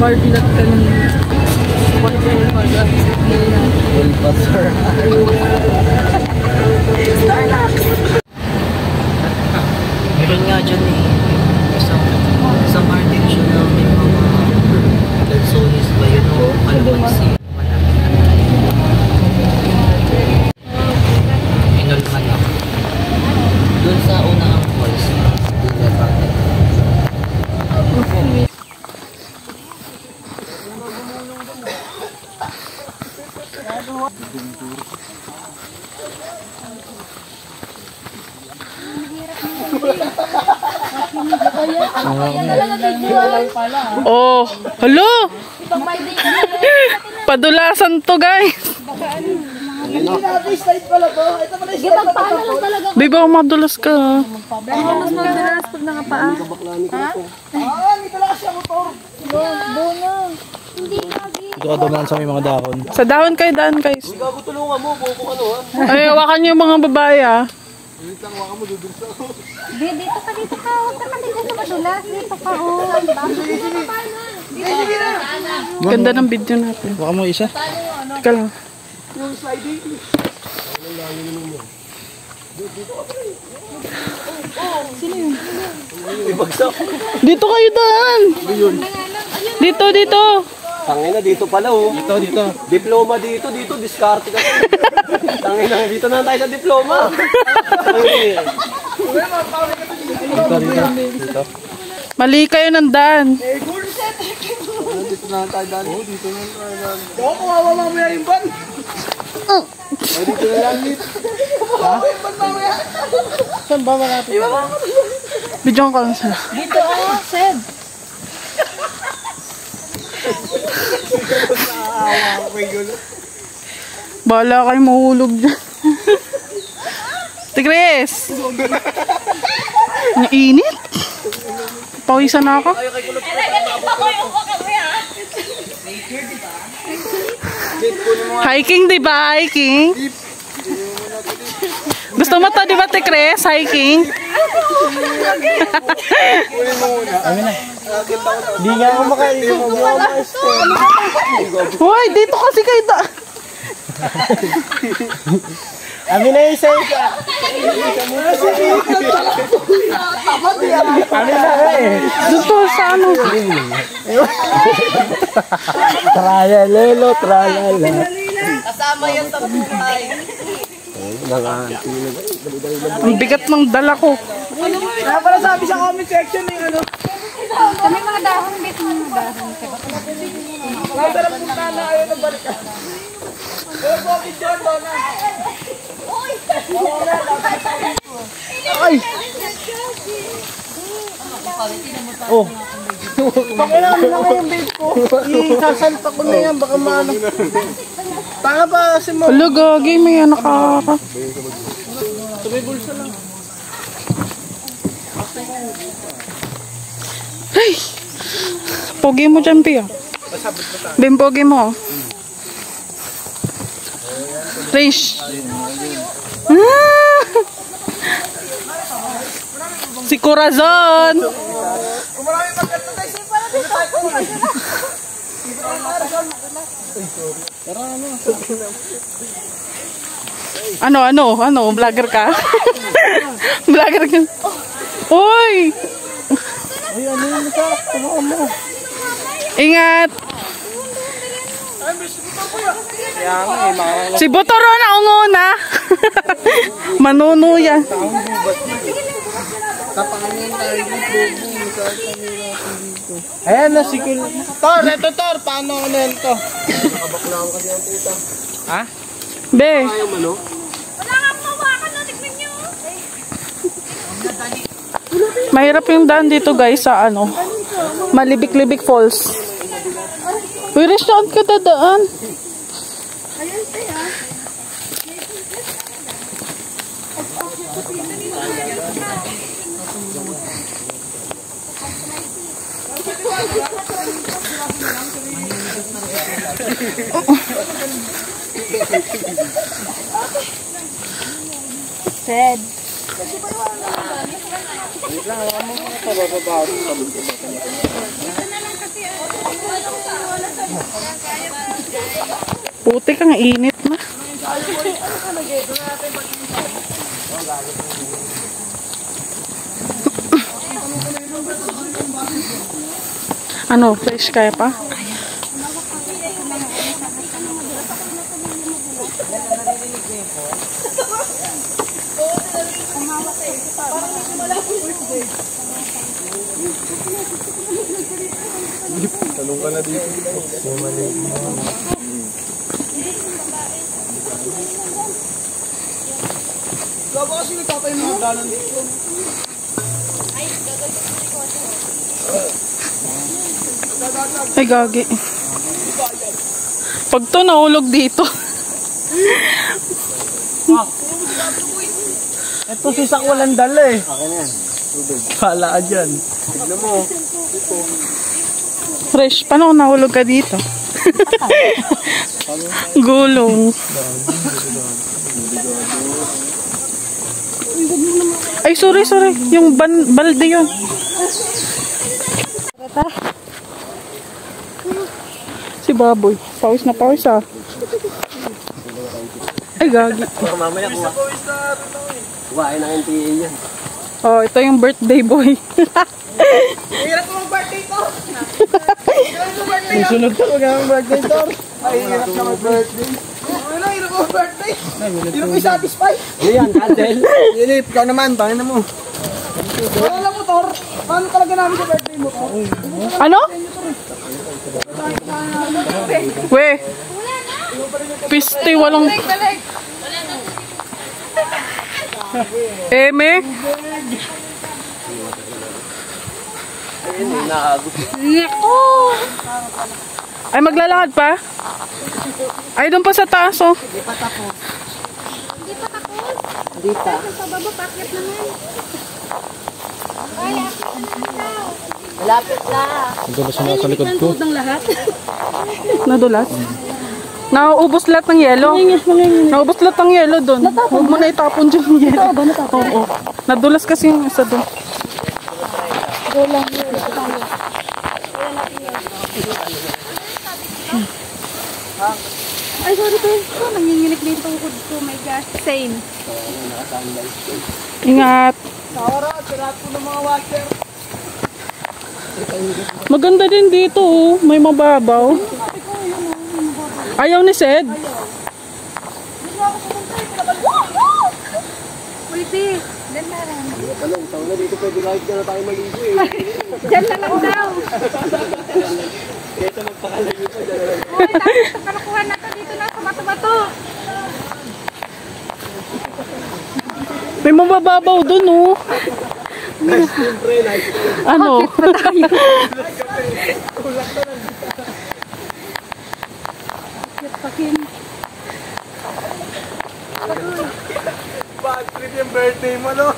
Barbilat ka ng Bulbasaur. Meron nga dyan eh. Isang artificial na may mga Lanzones ba yun o Calamansi. Inulman ako. Doon sa unang falls. Oh, hello. Padulasan to, guys. Di ba madulas ka? Mas madulas pag nakapaa. Ito ka dumaan sa may mga dahon. Sa dahon kayo, daan guys. Tulungan mo, buko ano ha? Ay, hawakan niyo yung mga babae ah. Dito ka. Huwag ka dito sa madulas. Dito ka, oh. Ganda ng video natin. Baka mo isa? Teka lang. Yung sliding. Sino yun? Ibagsak. Dito kayo daan. Dito, dito. Tangina dito pala oh. Dito. Diploma dito, diskarte ka. Tangina dito na tayo sa diploma. Dito. Mali kayo ng daan. Dito na tayo daan. Oh, dito na tayo daan. Oo, kawawa mamaya yung ban. Dito na lang dito. Ha? Saan ba malapit? Bidyon ka lang sana. Dito, oh, Seb. Bahala kayo mahulog dyan. Tigres! Ang init. Pawisan na ako. Hiking, di ba? Hiking? Gusto mo to, di ba, Tigres? Hiking? Di nga ako makain. Hoy, dito kasi kayo da. Amin na isa. Amin na eh. Dito sa ano? Tralalelo, tralala. Kasama yan sa buhay. Ang bigat ng dala ko. Kaya pala sabi sa comment section yung ano. Kami mga dahon, dito mga dahon. Masarap punta na ayaw na balik ka. Ay! Oh! Pakailangan na nga yung bait ko. Isasalta ko na yan, baka maano. Tanga pa si mo. Hello, gagi. May anak ka. Tumay bulsa lang. Ay! Pogi mo dyan, Pia. Bim, pogi mo. Rish. Ah! Si Corazon. Ano? Vlogger ka? Vlogger ka? Uy! Ay, ano yung nasa? Tumaan mo. Ingat! Kaya nga eh, mga... Si Botoro na unguna. Manunuya. Tapangan tayo dito. Ayan na si Kul... Tor, Tor, paano ko na yan to? Nakabaklaw kasi ang puta. Ha? Be. Ayaw mo no? Wala nga mawakan na, tignan nyo. Mahirap yung daan dito guys sa ano. Malibik-libik falls. Uy, restaurant ka dadaan. Ayan siya. Fred. Wait lang, alam mo. Ito na lang kasi. Puti kang init na. Ano, fresh kaya pa? Talong ka na dito. Mali. Gabo kasi nagtatay mga dalan dito. Ay, gagi. Pag to nahulog dito. Ito si Sak walang dala eh. Akin yan. Pala ka dyan. Tignan mo. Fresh. Paano kung nahulog ka dito? Gulong. Ay, sorry. Yung balde yun. Si Baboy. Pawis na pawis ah. Ay, gagi. Mamaya kuha. Kuhain ng NTA yan. Oh, ito yung birthday boy. Hirap mo mag-birthday ko. Susunod ka mag ang birthday, Tor. Ay, hirap ka mag-birthday. Wala, hirap mo mag-birthday. Hirap mo i-satisfy. Ano yan, cancel? Ilip, ikaw naman. Tangin na mo. Wala mo, Tor. Paano talaga namin sa birthday mo, Tor? Ano? We. Piste, walang... Balik. Eme? Ay, maglalakad pa? Ay, doon pa sa taas, oh. Hindi pa tapos. Hindi pa. Sa baba, pakit naman. Ay, akit naman daw. Malapit na. Nadulas na sa likod ko. Ng lahat. Nadulas? Nauubos lahat ng yelo. Nauubos lahat ng yelo doon. Huwag mo na itapon dyan yung yelo. Oo. Nadulas kasi yung isa doon. Ay, sorry po. Nanginginig dito ang ukod ko. My gosh. Same. Ingat. Sawara, sirat po ng mga washer. Maganda din dito, oh. May mababaw. Ayaw ni Sed. Pwede. Diyan na lang. Taon na dito pwede kahit na tayo maligo eh. Diyan na lang daw. Kaya ito magpakalayo pa dyan na lang. Uy, tapos ito kanakuha na to dito na sa bato-bato. May mababaw dun, oh. Ano? Bad trip yung birthday mo, no?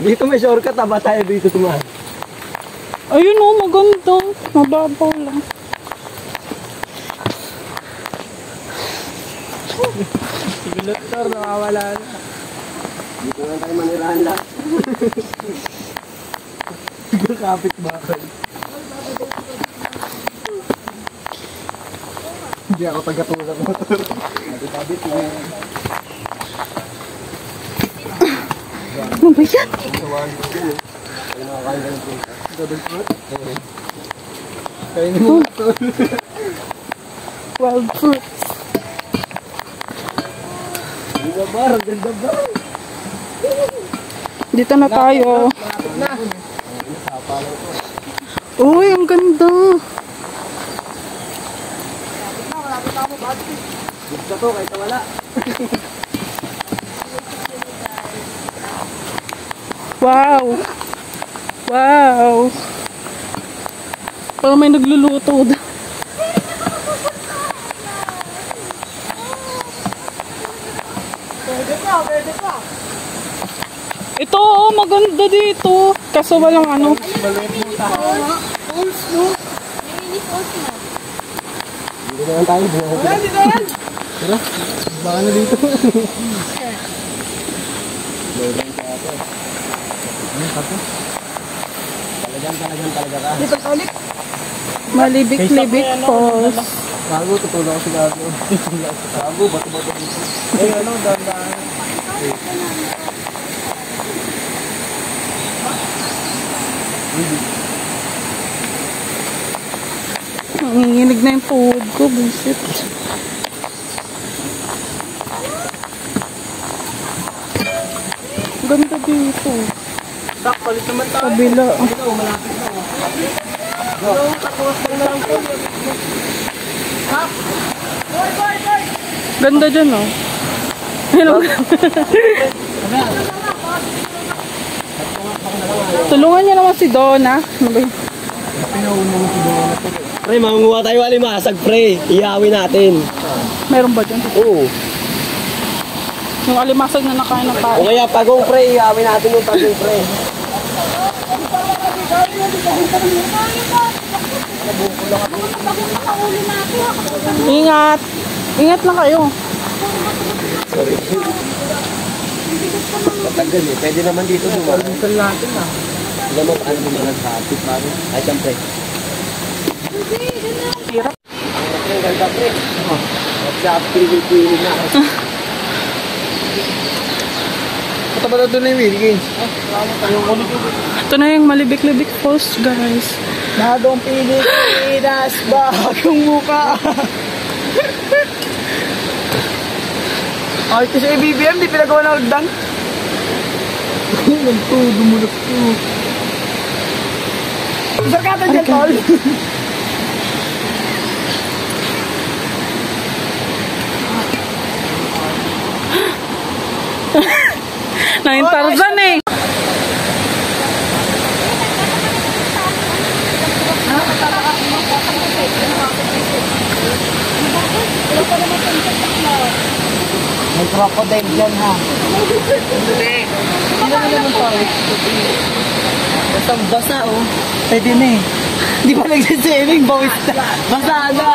Dito may shortcut, ba tayo dito tumahan? Ayun, oh. Maganda. Mababaw lang. Sigulot, Tor. Nakawala na. Dito lang tayo manirahan lang. Siguro kapit bakal. Hindi ako taga-tulak mo, Tor. Kabit-kabit mo yan. Ano ba yan? Ay, nakakain ka ng pulsa. Double fruit? Kainin mo, Tor. Wild fruits. Ganda bar, ganda bar. Dito na tayo. Uy, ang ganda. Gusto to, kahit wala. Wow. Wow. Parang may nagluluto. Ito, oh, maganda dito. Kaso walang ano. Dito na lang tayo. Tara, baka na dito. Talagang talaga ka. Malibik-libik Falls. Bago, tutulong ko si Gago. Bago, bato-bato dito. Eh, ano, dahan-dahan. Nanginginig na yung tuhod ko, bullshit. Ganda dito. Tak, palit naman tayo. Kabila. Malapit na. Ganda dyan, oh. Hello. Tulungan niya naman si Donna. Ano ba yun? Pre, mangunguha tayo alimasag, pre. Iyawin natin. Meron ba dyan? Oo. Yung alimasag na nakain ng O tao. kaya pagong, pre. Iyawin natin yung pagong, pre. Ingat. Ingat lang kayo. Matagal eh. Pwede naman dito dumaan. Minsan natin ah. Alam mo paano dumaan sa hapit, pare? Ay, siyempre. Hirap. Ang ganda, pre. What's piling na. Ito ba doon na yung Wilkins? Ito na yung Malibik-libik Falls, guys. Bagong Pilipinas, bagong muka. Ay, kasi BBM, di pinagawa ng hagdan. Dumulog to. Sarkatan dyan, tol. Nangin Tarzan eh. May crocodile dyan, ha? Basta, oh. Pwede na eh. Di ba nagsiseling? Bawis na. Basa na.